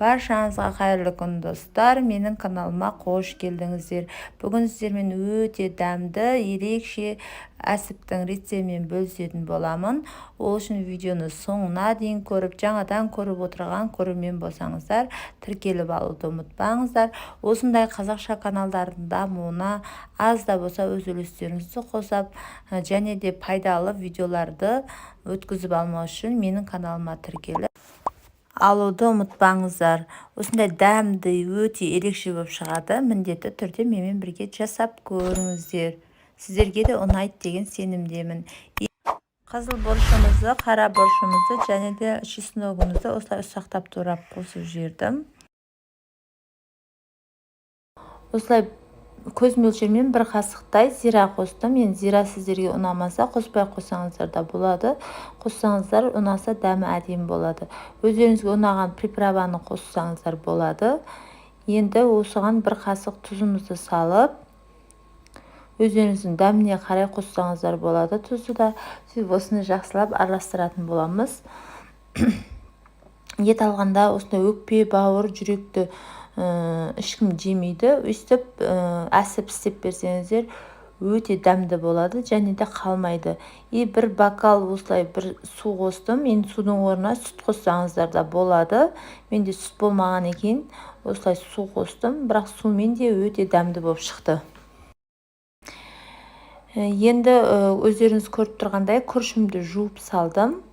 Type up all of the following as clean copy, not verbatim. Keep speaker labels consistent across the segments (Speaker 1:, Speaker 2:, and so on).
Speaker 1: Баршаңызға қайырлы күн достар, менің каналыма қош келдіңіздер. Бүгін сіздермен өте дәмді, ерекше әсіптің рецептімен бөлісетін боламын. Ол үшін видеоны соңына дейін көріп, жаңадан көріп отырған көрермен болсаңыздар, тіркеліп алуды ұмытпаңыздар. Осындай қазақша каналдардың дамуына аз да болса өз үлестеріңізді қосып, және де пайдалы видеоларды өткізіп алмау үшін менің каналыма тіркеліп алуды ұмытпаңыздар. Осындай дәмді, өте ерекше болып шығады. Міндетті түрде менімен бірге жасап көріңіздер. Сіздерге де ұнайды деген сенімдемін. Қызыл бұрышымызды, қара бұрышымызды және де чесногымызды осылай ұсақтап турап қосып жібердім. Осылай көз мөлшермен бір қасықтай зира қостым. Мен зира сіздерге ұнамаса қоспай қойсаңыздар да болады. Қоссаңыздар ұнаса дәмі әдемі болады. Өздеріңізге ұнаған приправаны қоссаңыздар болады. Енді осыған бір қасық тұзымызды салып, өздеріңіздің дәміне қарай қоссаңыздар болады. Тұзды да осыны жақсылап араластыратын боламыз. Ет алғанда осындай өкпе, бауыр, жүректі ешкім жемейді. Өйстіп әсіп істеп берсеңіздер өте дәмді болады және де қалмайды. Бір бокал осылай бір су қостым. Мен судың орнына сүт қоссаңыздар да болады. Менде сүт болмаған екен, осылай су қостым, бірақ сумен де өте дәмді болып шықты. Енді өздеріңіз көріп тұрғандай күрішімді жуып салдым.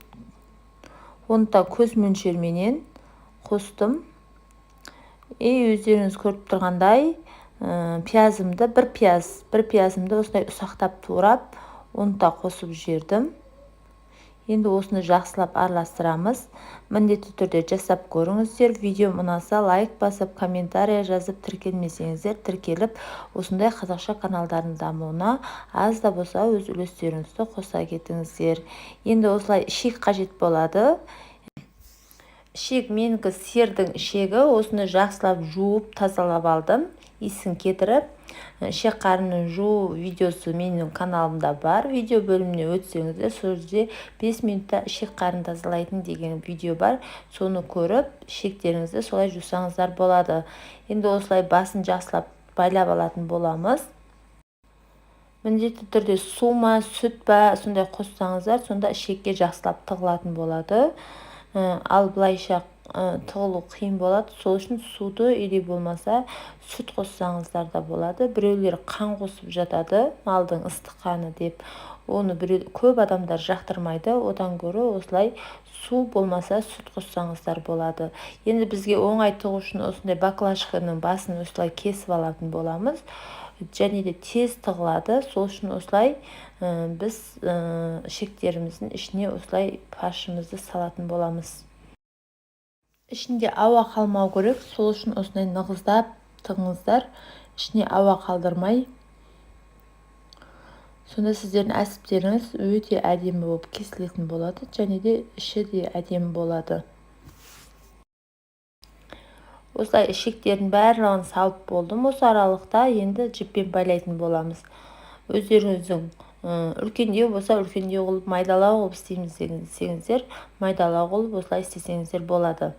Speaker 1: Оны да көз мөлшерменен қостым. Өздеріңіз көріп тұрғандай пиязымды, бір пиязымды осылай ұсақтап турап, оны да қосып жібердім. Енді осыны жақсылап араластырамыз. Міндетті түрде жасап көріңіздер. Видео ұнаса лайк басып, комментария жазып, тіркелмесеңіздер тіркеліп, осындай қазақша каналдардың дамуына аз да болса өз үлестеріңізді қоса кетіңіздер. Енді осылай ішек қажет болады. Ішек менікі сиырдың ішегі. Осыны жақсылап жуып тазалап алдым. Иісін кетіріп, ішек қарынын жуу видеосы менің каналымда бар. Видео бөліміне өтсеңіздер, сол жерде 5 минутта ішек қарын тазалайтын деген видео бар. Соны көріп, ішектеріңізді солай жусаңыздар болады. Енді осылай басын жақсылап байлап алатын боламыз. Міндетті түрде су ма, сүт па, сондай қоссаңыздар, сонда ішекке жақсылап тығылатын болады. Ал былайша тығылу қиын болады. Сол үшін суды или болмаса сүт қоссаңыздар да болады. Біреулер қан қосып жатады, малдың ыстық қаны деп. Оны көп адамдар жақтырмайды. Одан гөрі осылай су болмаса сүт қоссаңыздар болады. Енді бізге оңай тығу үшін осындай баклажканың басын осылай кесіп алатын боламыз. Және де тез тығылады. Сол үшін осылай біз ішектеріміздің ішіне осылай фаршымызды салатын боламыз. Ішінде ауа қалмау керек. Сол үшін осындай нығыздап тығыңыздар. Ішіне ауа қалдырмай. Сонда сіздердің әсіптеріңіз өте әдемі болып кесілетін болады. Және де іші де әдемі болады. Осылай ішектердің барлығын салып болдым. Осы аралықта енді жіппен байлайтын боламыз. Өздеріңіздің үлкендеу болса үлкендеу қылып, майдалау қылып істейміз десеңіздер, майдалау қылып осылай істесеңіздер болады.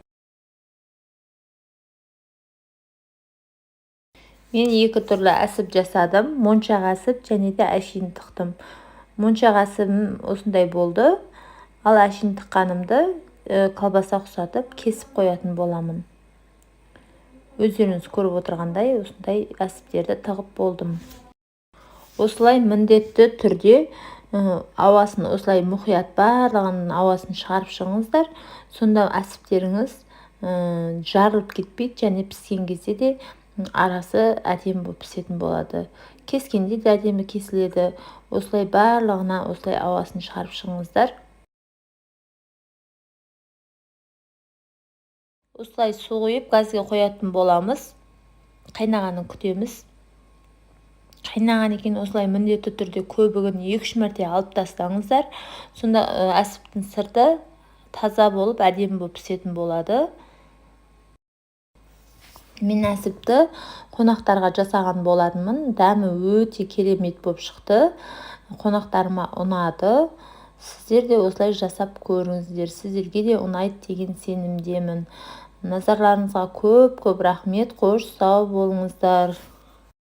Speaker 1: Мен екі түрлі әсіп жасадым. Моншақ әсіп және де әшейін тықтым. Моншақ әсібім осындай болды. Ал әшейін тыққанымды колбаса ұқсатып кесіп қоятын боламын. Өздеріңіз көріп отырғандай осындай әсіптерді тығып болдым. Осылай міндетті түрде ауасын осылай мұқият барлығының ауасын шығарып шығыңыздар. Сонда әсіптеріңіз жарылып кетпейді және піскен кезде де арасы әдемі болып пісетін болады. Кескенде де әдемі кесіледі. Осылай барлығына осылай ауасын шығарып шығыңыздар. Осылай су құйып газға қоятын боламыз. Қайнағанын күтеміз. Қайнаған екен осылай міндетті түрде көбігін 2-3 мәрте алып тастаңыздар. Сонда әсіптің сырты таза болып, әдемі болып пісетін болады. Мен әсіпті қонақтарға жасаған болатынмын. Дәмі өте керемет болып шықты. Қонақтарыма ұнады. Сіздер де осылай жасап көріңіздер. Сіздерге де ұнайды деген сенімдемін. Назарларыңызға көп рахмет. Қош сау болыңыздар.